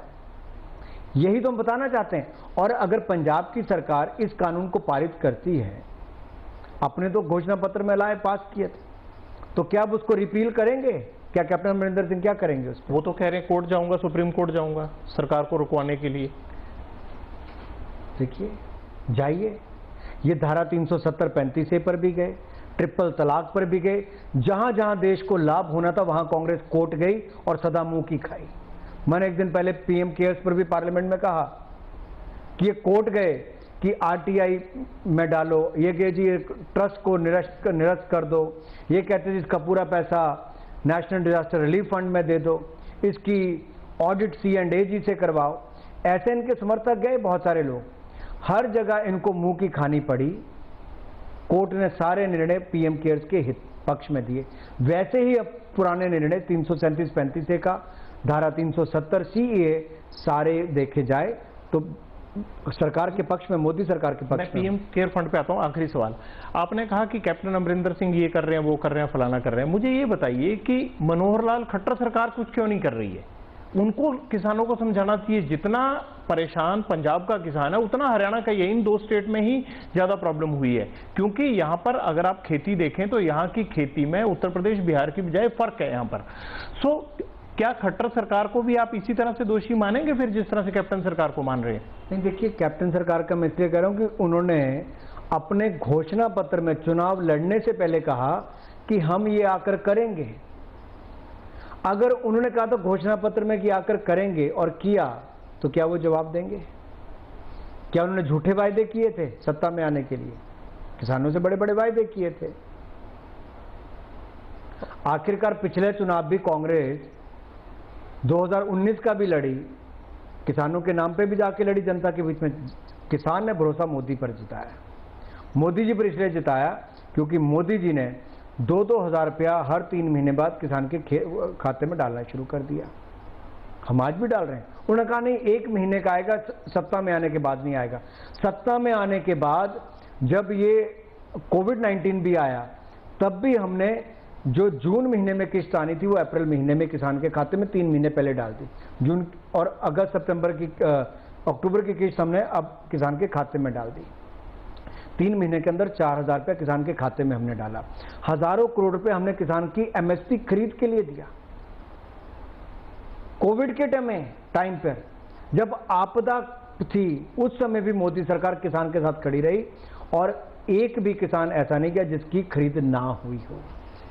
यही तो हम बताना चाहते हैं। और अगर पंजाब की सरकार इस कानून को पारित करती है, अपने तो घोषणा पत्र में लाए, पास किए थे, तो क्या अब उसको रिपील करेंगे? क्या कैप्टन अमरिंदर सिंह क्या करेंगे उस पर? वो तो कह रहे हैं कोर्ट जाऊंगा, सुप्रीम कोर्ट जाऊंगा सरकार को रुकवाने के लिए। देखिए, जाइए, ये धारा 370-35A पर भी गए, ट्रिपल तलाक पर भी गए, जहां जहां देश को लाभ होना था वहां कांग्रेस कोर्ट गई और सदा मुंह की खाई। मैंने एक दिन पहले पीएम केयर्स पर भी पार्लियामेंट में कहा कि ये कोर्ट गए कि आरटीआई में डालो, ये कहे जी ट्रस्ट को निरस्त कर दो, ये कहते हैं इसका पूरा पैसा नेशनल डिजास्टर रिलीफ फंड में दे दो, इसकी ऑडिट C&AG से करवाओ। ऐसे इनके समर्थक गए बहुत सारे लोग, हर जगह इनको मुंह की खानी पड़ी। कोर्ट ने सारे निर्णय पीएम केयर्स के हित पक्ष में दिए। वैसे ही अब पुराने निर्णय 337-35A का, धारा 370 CEA सारे देखे जाए तो सरकार के पक्ष में, मोदी सरकार के पक्ष में। मैं पीएम केयर फंड पे आता हूं। आखिरी सवाल, आपने कहा कि कैप्टन अमरिंदर सिंह ये कर रहे हैं, वो कर रहे हैं, फलाना कर रहे हैं। मुझे ये बताइए कि मनोहर लाल खट्टर सरकार कुछ क्यों नहीं कर रही है? उनको किसानों को समझाना चाहिए। जितना परेशान पंजाब का किसान है उतना हरियाणा का, ये इन 2 स्टेट में ही ज्यादा प्रॉब्लम हुई है। क्योंकि यहाँ पर अगर आप खेती देखें तो यहाँ की खेती में उत्तर प्रदेश बिहार की बजाय फर्क है यहाँ पर। सो क्या खट्टर सरकार को भी आप इसी तरह से दोषी मानेंगे फिर, जिस तरह से कैप्टन सरकार को मान रहे हैं? नहीं, देखिए, कैप्टन सरकार का मैं इसलिए कह रहा हूं कि उन्होंने अपने घोषणा पत्र में चुनाव लड़ने से पहले कहा कि हम ये आकर करेंगे। अगर उन्होंने कहा तो घोषणा पत्र में कि आकर करेंगे और किया, तो क्या वो जवाब देंगे? क्या उन्होंने झूठे वायदे किए थे सत्ता में आने के लिए? किसानों से बड़े बड़े वायदे किए थे। आखिरकार पिछले चुनाव भी कांग्रेस 2019 का भी लड़ी, किसानों के नाम पे भी जाके लड़ी, जनता के बीच में। किसान ने भरोसा मोदी पर जिताया। मोदी जी पर इसलिए जिताया क्योंकि मोदी जी ने 2-2 हज़ार रुपया हर 3 महीने बाद किसान के खाते में डालना शुरू कर दिया। हम आज भी डाल रहे हैं। उन्होंने कहा नहीं 1 महीने का आएगा, सत्ता में आने के बाद नहीं आएगा। सत्ता में आने के बाद जब ये कोविड-19 भी आया तब भी हमने जो जून महीने में किस्त आनी थी वो अप्रैल महीने में किसान के खाते में 3 महीने पहले डाल दी। जून और अगस्त अक्टूबर की किस्त हमने अब किसान के खाते में डाल दी। 3 महीने के अंदर 4,000 रुपया किसान के खाते में हमने डाला। हजारों करोड़ रुपए हमने किसान की एमएसपी खरीद के लिए दिया। कोविड के टाइम पर जब आपदा थी उस समय भी मोदी सरकार किसान के साथ खड़ी रही और एक भी किसान ऐसा नहीं गया जिसकी खरीद ना हुई हो।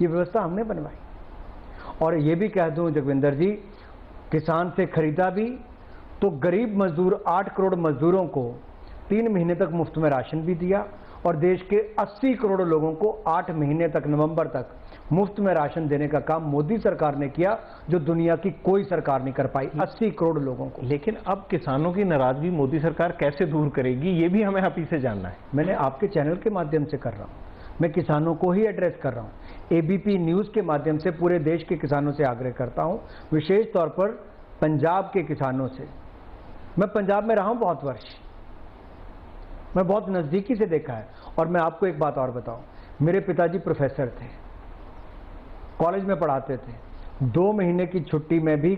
ये व्यवस्था हमने बनवाई। और ये भी कह दूं जगविंदर जी, किसान से खरीदा भी तो गरीब मजदूर 8 करोड़ मजदूरों को 3 महीने तक मुफ्त में राशन भी दिया और देश के 80 करोड़ लोगों को 8 महीने तक, नवंबर तक मुफ्त में राशन देने का काम मोदी सरकार ने किया, जो दुनिया की कोई सरकार नहीं कर पाई, 80 करोड़ लोगों को। लेकिन अब किसानों की नाराजगी मोदी सरकार कैसे दूर करेगी, ये भी हमें आप ही से जानना है। मैंने आपके चैनल के माध्यम से कर रहा हूं, मैं किसानों को ही एड्रेस कर रहा हूं। एबीपी न्यूज के माध्यम से पूरे देश के किसानों से आग्रह करता हूं, विशेष तौर पर पंजाब के किसानों से। मैं पंजाब में रहा हूं बहुत वर्ष, मैं बहुत नजदीकी से देखा है। और मैं आपको एक बात और बताऊं, मेरे पिताजी प्रोफेसर थे, कॉलेज में पढ़ाते थे। 2 महीने की छुट्टी में भी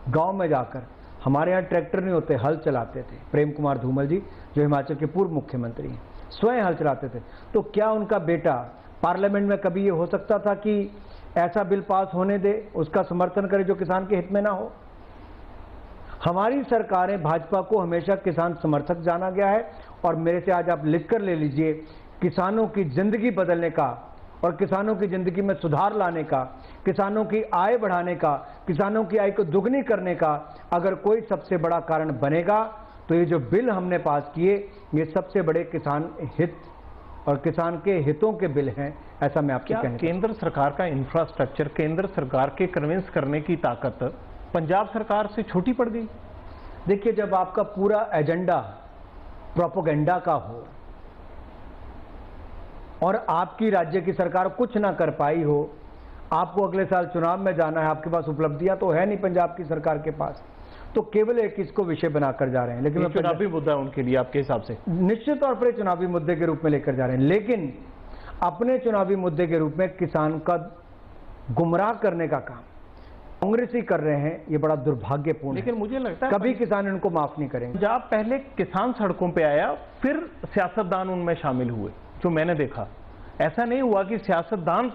गांव में जाकर, हमारे यहाँ ट्रैक्टर नहीं होते, हल चलाते थे। प्रेम कुमार धूमल जी जो हिमाचल के पूर्व मुख्यमंत्री हैं, स्वयं हल चलाते थे। तो क्या उनका बेटा पार्लियामेंट में कभी ये हो सकता था कि ऐसा बिल पास होने दे, उसका समर्थन करे जो किसान के हित में ना हो? हमारी सरकारें, भाजपा को हमेशा किसान समर्थक जाना गया है। और मेरे से आज आप लिख कर ले लीजिए, किसानों की जिंदगी बदलने का और किसानों की जिंदगी में सुधार लाने का, किसानों की आय बढ़ाने का, किसानों की आय को दुगनी करने का अगर कोई सबसे बड़ा कारण बनेगा तो ये जो बिल हमने पास किए, ये सबसे बड़े किसान हित और किसान के हितों के बिल हैं, ऐसा मैं आपके कहने। केंद्र सरकार का इंफ्रास्ट्रक्चर, केंद्र सरकार के कन्विंस करने की ताकत पंजाब सरकार से छोटी पड़ गई? देखिए, जब आपका पूरा एजेंडा प्रोपेगेंडा का हो और आपकी राज्य की सरकार कुछ ना कर पाई हो, आपको अगले साल चुनाव में जाना है, आपके पास उपलब्धियां तो है नहीं पंजाब की सरकार के पास, तो केवल एक इसको विषय बनाकर जा रहे हैं। लेकिन चुनावी मुद्दा है उनके लिए आपके हिसाब से? निश्चित तौर पर चुनावी मुद्दे के रूप में लेकर जा रहे हैं, लेकिन अपने चुनावी मुद्दे के रूप में किसान का गुमराह करने का काम कांग्रेस ही कर रहे हैं। ये बड़ा दुर्भाग्यपूर्ण है। लेकिन मुझे लगता है कभी किसान इनको माफ नहीं करेंगे। पंजाब पहले किसान सड़कों पे आया, फिर सियासतदान उनमें शामिल हुए, जो मैंने देखा। ऐसा नहीं हुआ कि सियासतदान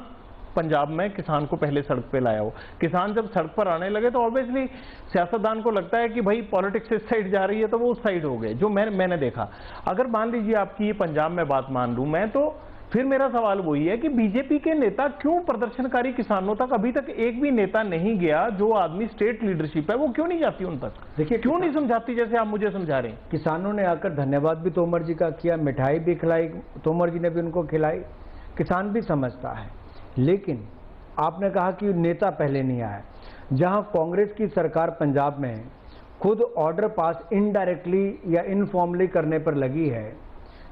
पंजाब में किसान को पहले सड़क पे लाया हो। किसान जब सड़क पर आने लगे तो ऑब्वियसली सियासतदान को लगता है कि भाई पॉलिटिक्स इस साइड जा रही है, तो वो उस साइड हो गए, जो मैंने देखा। अगर मान लीजिए आपकी ये पंजाब में बात मान लूं मैं, तो फिर मेरा सवाल वही है कि बीजेपी के नेता क्यों प्रदर्शनकारी किसानों तक, अभी तक एक भी नेता नहीं गया, जो आदमी स्टेट लीडरशिप है वो क्यों नहीं जाती उन तक? देखिए, क्यों नहीं समझाती जैसे आप मुझे समझा रहे हैं? किसानों ने आकर धन्यवाद भी तोमर जी का किया, मिठाई भी खिलाई, तोमर जी ने भी उनको खिलाई। किसान भी समझता है। लेकिन आपने कहा कि नेता पहले नहीं आया। जहां कांग्रेस की सरकार पंजाब में खुद ऑर्डर पास इनडायरेक्टली या इनफॉर्मली करने पर लगी है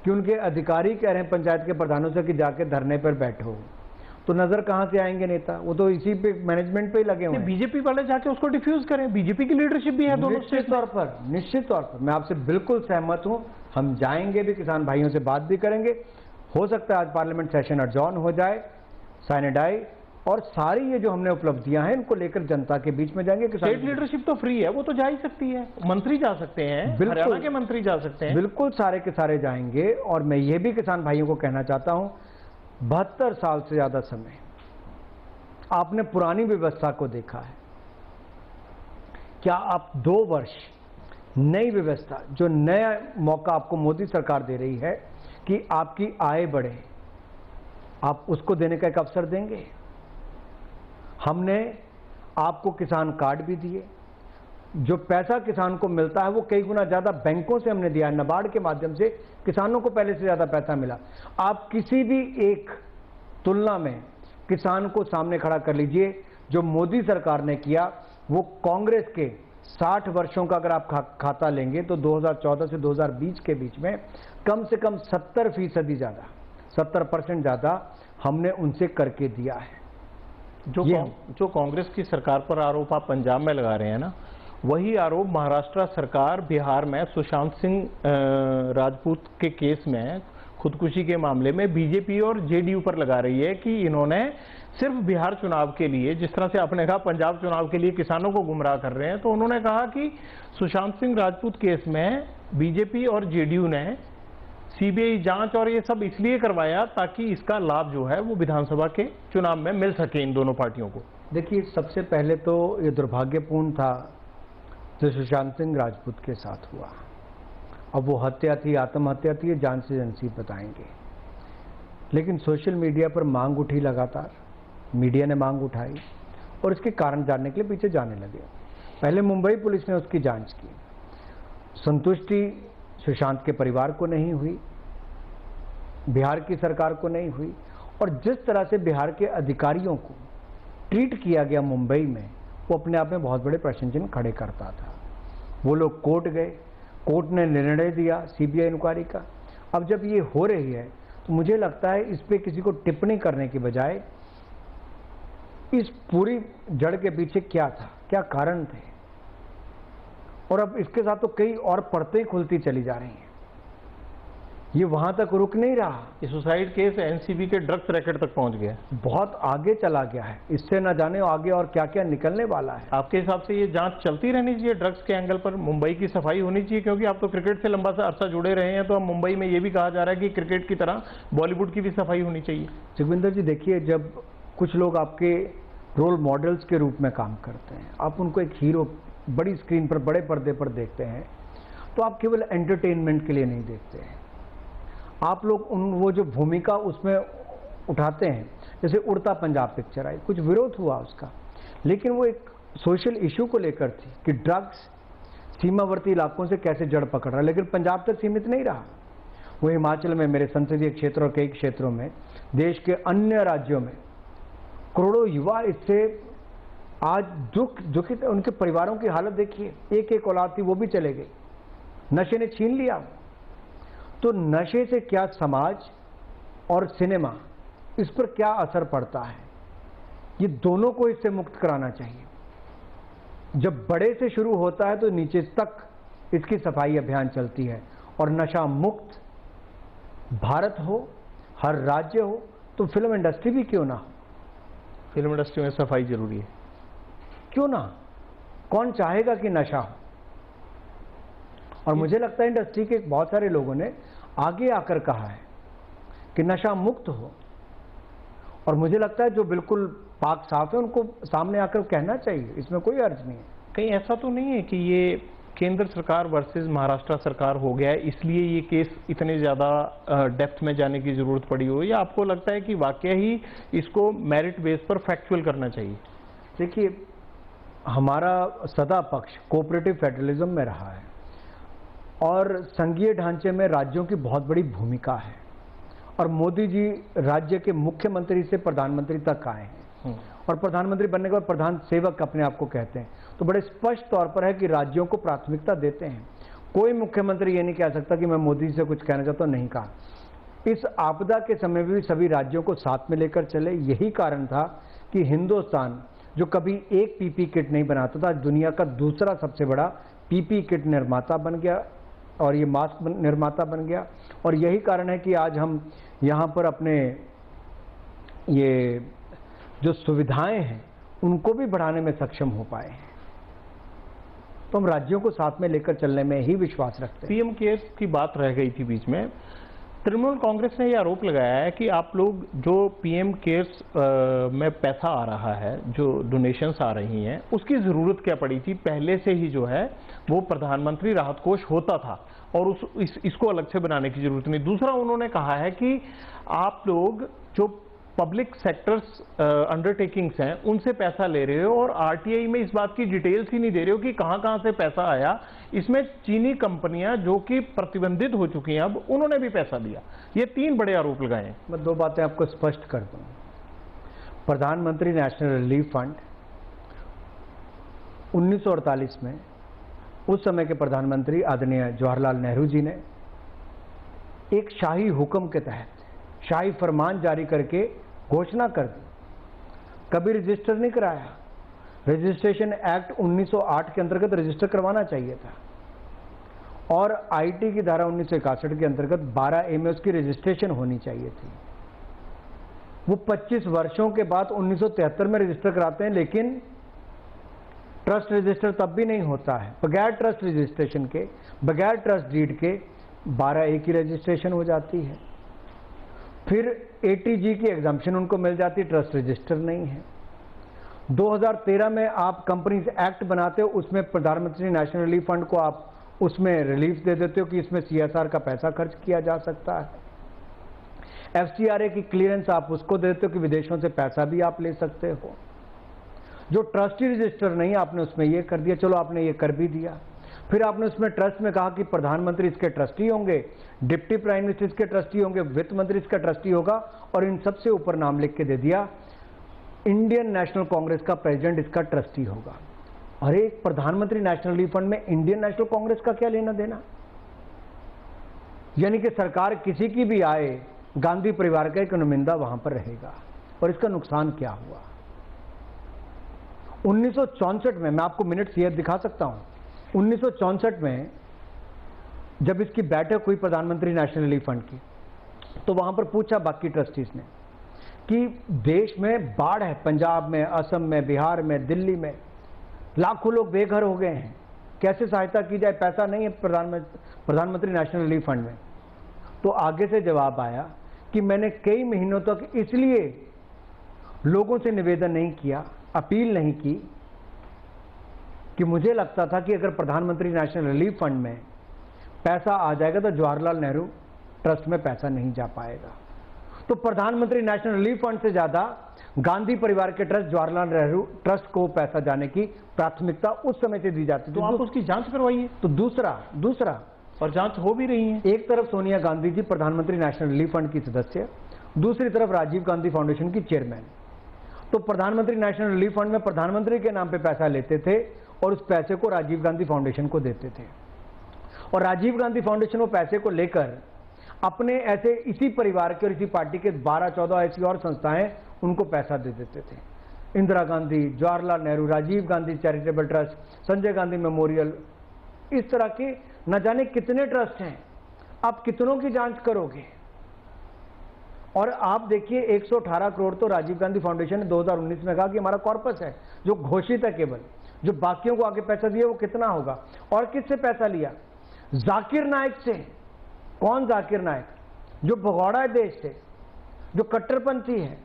कि उनके अधिकारी कह रहे हैं पंचायत के प्रधानों से कि जाके धरने पर बैठो, तो नजर कहां से आएंगे नेता? वो तो इसी पे, मैनेजमेंट पे ही लगे हुए हैं। बीजेपी वाले जाके उसको डिफ्यूज करें, बीजेपी की लीडरशिप भी है दोनों। निश्चित तौर पर मैं आपसे बिल्कुल सहमत हूं। हम जाएंगे भी, किसान भाइयों से बात भी करेंगे। हो सकता है आज पार्लियामेंट सेशन अडजॉर्न हो जाए, साइनेडाई और सारी ये जो हमने उपलब्धियां हैं इनको लेकर जनता के बीच में जाएंगे। स्टेट लीडरशिप तो फ्री है, वो तो जा ही सकती है, मंत्री जा सकते हैं, हरियाणा के मंत्री जा सकते हैं, बिल्कुल सारे के सारे जाएंगे। और मैं ये भी किसान भाइयों को कहना चाहता हूं, 72 साल से ज्यादा समय आपने पुरानी व्यवस्था को देखा है, क्या आप 2 वर्ष नई व्यवस्था, जो नया मौका आपको मोदी सरकार दे रही है कि आपकी आय बढ़े, आप उसको देने का एक अवसर देंगे? हमने आपको किसान कार्ड भी दिए, जो पैसा किसान को मिलता है वो कई गुना ज्यादा बैंकों से हमने दिया है। नाबार्ड के माध्यम से किसानों को पहले से ज्यादा पैसा मिला। आप किसी भी एक तुलना में किसान को सामने खड़ा कर लीजिए। जो मोदी सरकार ने किया वो कांग्रेस के 60 वर्षों का अगर आप खाता लेंगे तो 2014 से 2020 के बीच में कम से कम 70% ज्यादा, 70% ज़्यादा हमने उनसे करके दिया है। जो कांग्रेस की सरकार पर आरोप आप पंजाब में लगा रहे हैं ना, वही आरोप महाराष्ट्र सरकार बिहार में सुशांत सिंह राजपूत के केस में, खुदकुशी के मामले में बीजेपी और जेडीयू पर लगा रही है कि इन्होंने सिर्फ बिहार चुनाव के लिए, जिस तरह से आपने कहा पंजाब चुनाव के लिए किसानों को गुमराह कर रहे हैं, तो उन्होंने कहा कि सुशांत सिंह राजपूत केस में बीजेपी और जेडीयू ने सीबीआई जांच और ये सब इसलिए करवाया ताकि इसका लाभ जो है वो विधानसभा के चुनाव में मिल सके इन दोनों पार्टियों को। देखिए, सबसे पहले तो ये दुर्भाग्यपूर्ण था जो सुशांत सिंह राजपूत के साथ हुआ। अब वो हत्या थी, आत्महत्या थी, जान से जनसीब बताएंगे, लेकिन सोशल मीडिया पर मांग उठी, लगातार मीडिया ने मांग उठाई और इसके कारण जानने के लिए पीछे जाने लगे। पहले मुंबई पुलिस ने उसकी जांच की, संतुष्टि सुशांत के परिवार को नहीं हुई, बिहार की सरकार को नहीं हुई, और जिस तरह से बिहार के अधिकारियों को ट्रीट किया गया मुंबई में, वो अपने आप में बहुत बड़े प्रश्न चिन्ह खड़े करता था। वो लोग कोर्ट गए, कोर्ट ने निर्णय दिया सीबीआई इंक्वायरी का। अब जब ये हो रही है तो मुझे लगता है इस पे किसी को टिप्पणी करने की बजाय इस पूरी जड़ के पीछे क्या था, क्या कारण थे, और अब इसके साथ तो कई और परतें खुलती चली जा रही हैं। ये वहां तक रुक नहीं रहा। ये सुसाइड केस एनसीबी के ड्रग्स रैकेट तक पहुंच गया, बहुत आगे चला गया है। इससे न जाने आगे और क्या क्या निकलने वाला है। आपके हिसाब से ये जांच चलती रहनी चाहिए ड्रग्स के एंगल पर, मुंबई की सफाई होनी चाहिए, क्योंकि आप तो क्रिकेट से लंबा सा अरसा जुड़े रहे हैं, तो अब मुंबई में ये भी कहा जा रहा है कि क्रिकेट की तरह बॉलीवुड की भी सफाई होनी चाहिए। सुखविंदर जी, देखिए, जब कुछ लोग आपके रोल मॉडल्स के रूप में काम करते हैं, आप उनको एक हीरो बड़ी स्क्रीन पर, बड़े पर्दे पर देखते हैं, तो आप केवल एंटरटेनमेंट के लिए नहीं देखते हैं। आप लोग वो जो भूमिका उसमें उठाते हैं, जैसे उड़ता पंजाब पिक्चर आई, कुछ विरोध हुआ उसका, लेकिन वो एक सोशल इशू को लेकर थी कि ड्रग्स सीमावर्ती इलाकों से कैसे जड़ पकड़ रहा है, लेकिन पंजाब तक सीमित नहीं रहा। वो हिमाचल में, मेरे संसदीय क्षेत्र और कई क्षेत्रों में, देश के अन्य राज्यों में करोड़ों युवा इससे आज दुखित, उनके परिवारों की हालत देखिए, एक एक औलाद थी वो भी चले गई, नशे ने छीन लिया। तो नशे से क्या समाज और सिनेमा, इस पर क्या असर पड़ता है, ये दोनों को इससे मुक्त कराना चाहिए। जब बड़े से शुरू होता है तो नीचे तक इसकी सफाई अभियान चलती है, और नशा मुक्त भारत हो, हर राज्य हो, तो फिल्म इंडस्ट्री भी क्यों ना हो। फिल्म इंडस्ट्री में सफाई जरूरी है, क्यों ना, कौन चाहेगा कि नशा हो। और मुझे लगता है इंडस्ट्री के बहुत सारे लोगों ने आगे आकर कहा है कि नशा मुक्त हो, और मुझे लगता है जो बिल्कुल पाक साफ है उनको सामने आकर कहना चाहिए, इसमें कोई अर्ज नहीं है। कहीं ऐसा तो नहीं है कि ये केंद्र सरकार वर्सेस महाराष्ट्र सरकार हो गया है, इसलिए ये केस इतने ज़्यादा डेप्थ में जाने की ज़रूरत पड़ी हो, या आपको लगता है कि वाकई ही इसको मेरिट बेस पर फैक्चुअल करना चाहिए? देखिए, हमारा सदा पक्ष कोऑपरेटिव फेडरलिज्म में रहा है, और संघीय ढांचे में राज्यों की बहुत बड़ी भूमिका है, और मोदी जी राज्य के मुख्यमंत्री से प्रधानमंत्री तक आए हैं, और प्रधानमंत्री बनने के बाद प्रधान सेवक अपने आप को कहते हैं, तो बड़े स्पष्ट तौर पर है कि राज्यों को प्राथमिकता देते हैं। कोई मुख्यमंत्री ये नहीं कह सकता कि मैं मोदी जी से कुछ कहना चाहता हूं, नहीं कहा। इस आपदा के समय भी सभी राज्यों को साथ में लेकर चले। यही कारण था कि हिंदुस्तान, जो कभी एक पीपी किट नहीं बनाता था, दुनिया का दूसरा सबसे बड़ा पीपी किट निर्माता बन गया, और ये मास्क निर्माता बन गया। और यही कारण है कि आज हम यहाँ पर अपने ये जो सुविधाएं हैं उनको भी बढ़ाने में सक्षम हो पाए हैं। तो हम राज्यों को साथ में लेकर चलने में ही विश्वास रखते हैं। पीएम केयर्स की बात रह गई थी बीच में। तृणमूल कांग्रेस ने यह आरोप लगाया है कि आप लोग जो पीएम केयर्स में पैसा आ रहा है, जो डोनेशंस आ रही हैं, उसकी ज़रूरत क्या पड़ी थी? पहले से ही जो है वो प्रधानमंत्री राहत कोष होता था, और इसको अलग से बनाने की जरूरत नहीं। दूसरा, उन्होंने कहा है कि आप लोग जो पब्लिक सेक्टर्स अंडरटेकिंग्स हैं उनसे पैसा ले रहे हो, और आरटीआई में इस बात की डिटेल्स ही नहीं दे रहे हो कि कहां से पैसा आया। इसमें चीनी कंपनियां जो कि प्रतिबंधित हो चुकी हैं, अब उन्होंने भी पैसा दिया। ये तीन बड़े आरोप लगाए हैं। मैं दो बातें आपको स्पष्ट कर दूं। प्रधानमंत्री नेशनल रिलीफ फंड 1948 में उस समय के प्रधानमंत्री आदरणीय जवाहरलाल नेहरू जी ने एक शाही हुक्म के तहत, शाही फरमान जारी करके घोषणा कर दी, कभी रजिस्टर नहीं कराया। रजिस्ट्रेशन एक्ट 1908 के अंतर्गत रजिस्टर करवाना चाहिए था, और आईटी की धारा 1961 के अंतर्गत 12A में उसकी रजिस्ट्रेशन होनी चाहिए थी। वो 25 वर्षों के बाद 1973 में रजिस्टर कराते हैं, लेकिन ट्रस्ट रजिस्टर तब भी नहीं होता है। बगैर ट्रस्ट रजिस्ट्रेशन के, बगैर ट्रस्ट डीड के 12A की रजिस्ट्रेशन हो जाती है। फिर ATG की एग्जाम्पशन उनको मिल जाती है, ट्रस्ट रजिस्टर नहीं है। 2013 में आप कंपनीज एक्ट बनाते हो, उसमें प्रधानमंत्री नेशनल रिलीफ फंड को आप उसमें रिलीफ दे देते हो कि इसमें CSR का पैसा खर्च किया जा सकता है। FCRA की क्लियरेंस आप उसको देते हो कि विदेशों से पैसा भी आप ले सकते हो। जो ट्रस्टी रजिस्टर नहीं, आपने उसमें ये कर दिया, चलो आपने ये कर भी दिया। फिर आपने उसमें ट्रस्ट में कहा कि प्रधानमंत्री इसके ट्रस्टी होंगे, डिप्टी प्राइम मिनिस्टर इसके ट्रस्टी होंगे, वित्त मंत्री इसका ट्रस्टी होगा, और इन सबसे ऊपर नाम लिख के दे दिया इंडियन नेशनल कांग्रेस का प्रेसिडेंट इसका ट्रस्टी होगा। अरे प्रधानमंत्री नेशनल रिलीफ फंड में इंडियन नेशनल कांग्रेस का क्या लेना देना? यानी कि सरकार किसी की भी आए, गांधी परिवार का एक नुमाइंदा वहां पर रहेगा। और इसका नुकसान क्या हुआ? 1964 में, मैं आपको मिनट्स ये दिखा सकता हूं, 1964 में जब इसकी बैठक हुई प्रधानमंत्री नेशनल रिलीफ फंड की, तो वहां पर पूछा बाकी ट्रस्टीज ने कि देश में बाढ़ है, पंजाब में, असम में, बिहार में, दिल्ली में लाखों लोग बेघर हो गए हैं, कैसे सहायता की जाए, पैसा नहीं है प्रधानमंत्री नेशनल रिलीफ फंड में। तो आगे से जवाब आया कि मैंने कई महीनों तक इसलिए लोगों से निवेदन नहीं किया, अपील नहीं की, कि मुझे लगता था कि अगर प्रधानमंत्री नेशनल रिलीफ फंड में पैसा आ जाएगा तो जवाहरलाल नेहरू ट्रस्ट में पैसा नहीं जा पाएगा। तो प्रधानमंत्री नेशनल रिलीफ फंड से ज्यादा गांधी परिवार के ट्रस्ट, जवाहरलाल नेहरू ट्रस्ट को पैसा जाने की प्राथमिकता उस समय से दी जाती। तो आप उसकी जांच करवाइए। तो दूसरा और जांच हो भी रही है। एक तरफ सोनिया गांधी जी प्रधानमंत्री नेशनल रिलीफ फंड की सदस्य, दूसरी तरफ राजीव गांधी फाउंडेशन की चेयरमैन। तो प्रधानमंत्री नेशनल रिलीफ फंड में प्रधानमंत्री के नाम पे पैसा लेते थे और उस पैसे को राजीव गांधी फाउंडेशन को देते थे, और राजीव गांधी फाउंडेशन वो पैसे को लेकर अपने ऐसे इसी परिवार के और इसी पार्टी के 12-14 ऐसी और संस्थाएं उनको पैसा दे देते थे। Indira Gandhi, Jawaharlal Nehru, Rajiv Gandhi charitable trust, Sanjay Gandhi memorial, इस तरह के न जाने कितने ट्रस्ट हैं। आप कितनों की जांच करोगे? और आप देखिए 118 करोड़ तो राजीव गांधी फाउंडेशन ने 2019 में कहा कि हमारा कॉर्पस है जो घोषित है, केवल जो बाकियों को आगे पैसा दिया वो कितना होगा। और किससे पैसा लिया? जाकिर नायक से। कौन जाकिर नायक? जो भगौड़ा है देश से, जो कट्टरपंथी है,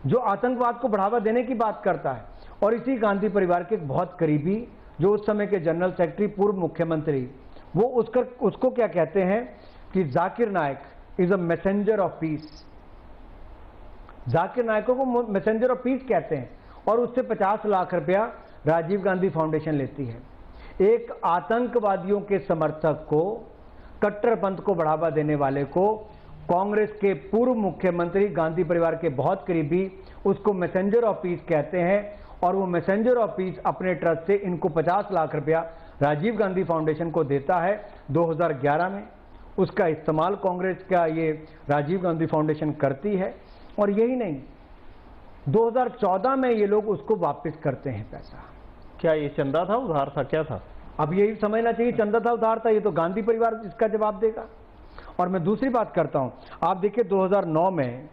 जो आतंकवाद को बढ़ावा देने की बात करता है, और इसी गांधी परिवार के बहुत करीबी जो उस समय के जनरल सेक्रेटरी, पूर्व मुख्यमंत्री, वो उसको क्या कहते हैं कि Zakir Naik is a messenger of peace. Zakir नायकों को मैसेंजर ऑफ पीस कहते हैं, और उससे 50 लाख रुपया राजीव गांधी फाउंडेशन लेती है। एक आतंकवादियों के समर्थक को, कट्टरपंथ को बढ़ावा देने वाले को, कांग्रेस के पूर्व मुख्यमंत्री, गांधी परिवार के बहुत करीबी, उसको मैसेंजर ऑफ पीस कहते हैं। और वो मैसेंजर ऑफ पीस अपने ट्रस्ट से इनको 50 लाख रुपया राजीव गांधी फाउंडेशन को देता है 2011 में। उसका इस्तेमाल कांग्रेस का ये राजीव गांधी फाउंडेशन करती है। और यही नहीं, 2014 में ये लोग उसको वापस करते हैं पैसा। क्या ये चंदा था, उधार था, क्या था? अब यही समझना चाहिए, चंदा था, उधार था, ये तो गांधी परिवार इसका जवाब देगा। और मैं दूसरी बात करता हूं, आप देखिए 2009 में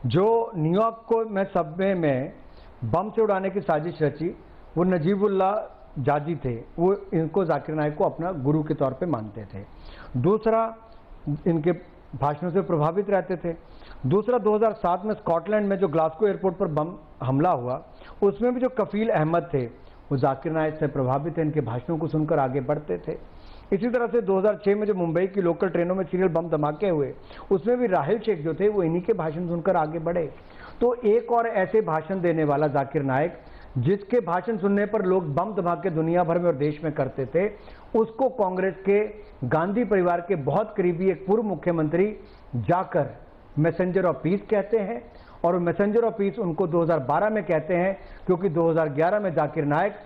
जो न्यूयॉर्क को में सबवे में बम से उड़ाने की साजिश रची, वो नजीबुल्लाह जाजी थे, वो इनको जाकिर नायक को अपना गुरु के तौर पे मानते थे। दूसरा, इनके भाषणों से प्रभावित रहते थे। दूसरा, 2007 में स्कॉटलैंड में जो ग्लासगो एयरपोर्ट पर बम हमला हुआ, उसमें भी जो कफील अहमद थे वो जाकिर नायक से प्रभावित थे, इनके भाषणों को सुनकर आगे बढ़ते थे। इसी तरह से 2006 में जो मुंबई की लोकल ट्रेनों में सीरियल बम धमाके हुए, उसमें भी राहिल शेख जो थे वो इन्हीं के भाषण सुनकर आगे बढ़े। तो एक और ऐसे भाषण देने वाला जाकिर नायक, जिसके भाषण सुनने पर लोग बम धमाके दुनिया भर में और देश में करते थे, उसको कांग्रेस के गांधी परिवार के बहुत करीबी एक पूर्व मुख्यमंत्री जाकर मैसेंजर ऑफ पीस कहते हैं। और मैसेंजर ऑफ पीस उनको 2012 में कहते हैं, क्योंकि 2011 में जाकिर नायक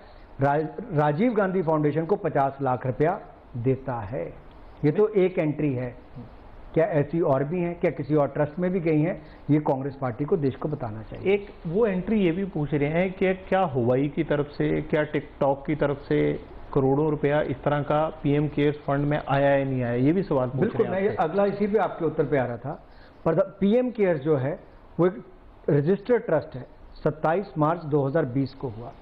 राजीव गांधी फाउंडेशन को 50 लाख रुपया देता है। ये तो एक एंट्री है। क्या ऐसी और भी हैं, क्या किसी और ट्रस्ट में भी गई हैं, ये कांग्रेस पार्टी को देश को बताना चाहिए। एक वो एंट्री ये भी पूछ रहे हैं कि क्या हुवाई की तरफ से, क्या टिकटॉक की तरफ से करोड़ों रुपया इस तरह का पीएम केयर्स फंड में आया है नहीं आया, ये भी सवाल पूछ बिल्कुल, रहे हैं मैं आपसे। अगला इसी पे आपके उत्तर पे आ रहा था। पर पीएम केयर्स जो है वो एक रजिस्टर्ड ट्रस्ट है, 27 मार्च 2020 को हुआ।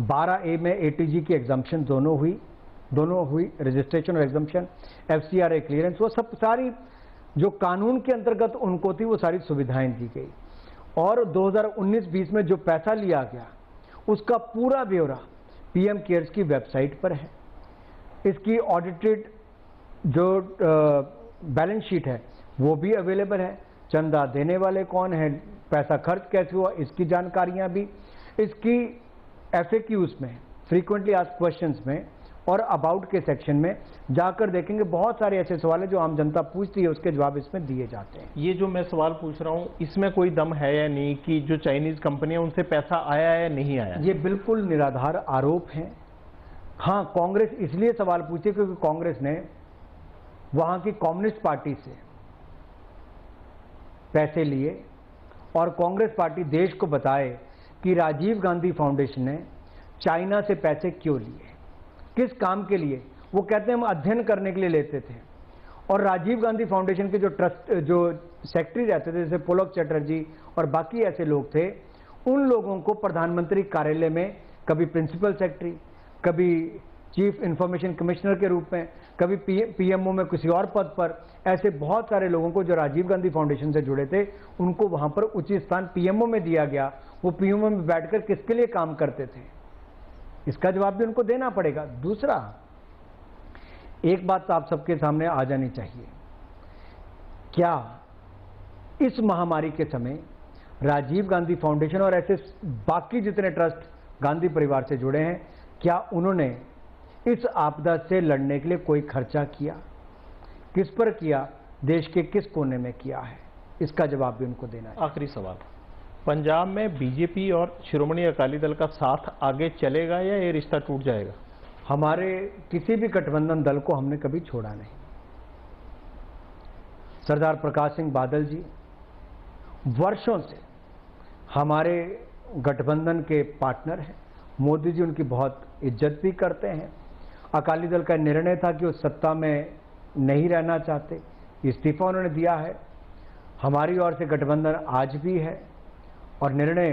12A में एटीजी की एग्जाम्पशन दोनों हुई, रजिस्ट्रेशन और एग्जाम्पशन, एफसीआरए क्लियरेंस, वो सब सारी जो कानून के अंतर्गत उनको थी वो सारी सुविधाएं दी गई। और 2019-20 में जो पैसा लिया गया उसका पूरा ब्यौरा पीएम केयर्स की वेबसाइट पर है। इसकी ऑडिटेड जो बैलेंस शीट है वो भी अवेलेबल है। चंदा देने वाले कौन है, पैसा खर्च कैसे हुआ, इसकी जानकारियां भी, इसकी FAQs में, फ्रीक्वेंटली आस्क्ड क्वेश्चंस में और अबाउट के सेक्शन में जाकर देखेंगे बहुत सारे ऐसे सवाल हैं जो आम जनता पूछती है, उसके जवाब इसमें दिए जाते हैं। ये जो मैं सवाल पूछ रहा हूँ इसमें कोई दम है या नहीं कि जो चाइनीज कंपनियां उनसे पैसा आया है या नहीं आया? ये बिल्कुल निराधार आरोप हैं। हाँ, कांग्रेस इसलिए सवाल पूछी क्योंकि कांग्रेस ने वहां की कम्युनिस्ट पार्टी से पैसे लिए और कांग्रेस पार्टी देश को बताए कि राजीव गांधी फाउंडेशन ने चाइना से पैसे क्यों लिए, किस काम के लिए। वो कहते हैं हम अध्ययन करने के लिए लेते थे। और राजीव गांधी फाउंडेशन के जो सेक्रेटरी रहते थे, जैसे पुलक चटर्जी और बाकी ऐसे लोग थे, उन लोगों को प्रधानमंत्री कार्यालय में कभी प्रिंसिपल सेक्रेटरी, कभी चीफ इंफॉर्मेशन कमिश्नर के रूप में, कभी पीएमओ में किसी और पद पर, ऐसे बहुत सारे लोगों को जो राजीव गांधी फाउंडेशन से जुड़े थे उनको वहां पर उचित स्थान पीएमओ में दिया गया। वो पीएमओ में बैठकर किसके लिए काम करते थे, इसका जवाब भी उनको देना पड़ेगा। दूसरा, एक बात आप सबके सामने आ जानी चाहिए, क्या इस महामारी के समय राजीव गांधी फाउंडेशन और ऐसे बाकी जितने ट्रस्ट गांधी परिवार से जुड़े हैं, क्या उन्होंने इस आपदा से लड़ने के लिए कोई खर्चा किया, किस पर किया, देश के किस कोने में किया है, इसका जवाब भी उनको देना है। आखिरी सवाल, पंजाब में बीजेपी और श्रोमणी अकाली दल का साथ आगे चलेगा या ये रिश्ता टूट जाएगा? हमारे किसी भी गठबंधन दल को हमने कभी छोड़ा नहीं। सरदार प्रकाश सिंह बादल जी वर्षों से हमारे गठबंधन के पार्टनर हैं। मोदी जी उनकी बहुत इज्जत भी करते हैं। अकाली दल का निर्णय था कि वो सत्ता में नहीं रहना चाहते, इस्तीफा उन्होंने दिया है। हमारी ओर से गठबंधन आज भी है और निर्णय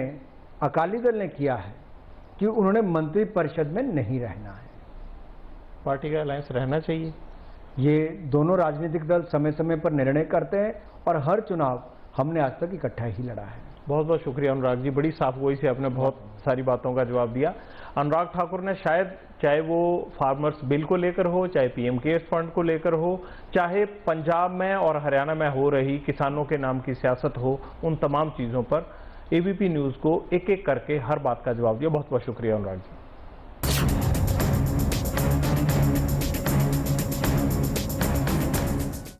अकाली दल ने किया है कि उन्होंने मंत्रिपरिषद में नहीं रहना है। पार्टी का अलायंस रहना चाहिए। ये दोनों राजनीतिक दल समय समय पर निर्णय करते हैं और हर चुनाव हमने आज तक इकट्ठा ही लड़ा है। बहुत बहुत शुक्रिया अनुराग जी, बड़ी साफ गोई से आपने बहुत सारी बातों का जवाब दिया। अनुराग ठाकुर ने शायद, चाहे वो फार्मर्स बिल को लेकर हो, चाहे पीएम केयर्स फंड को लेकर हो, चाहे पंजाब में और हरियाणा में हो रही किसानों के नाम की सियासत हो, उन तमाम चीज़ों पर एबीपी न्यूज़ को एक एक करके हर बात का जवाब दिया। बहुत बहुत शुक्रिया अनुराग जी।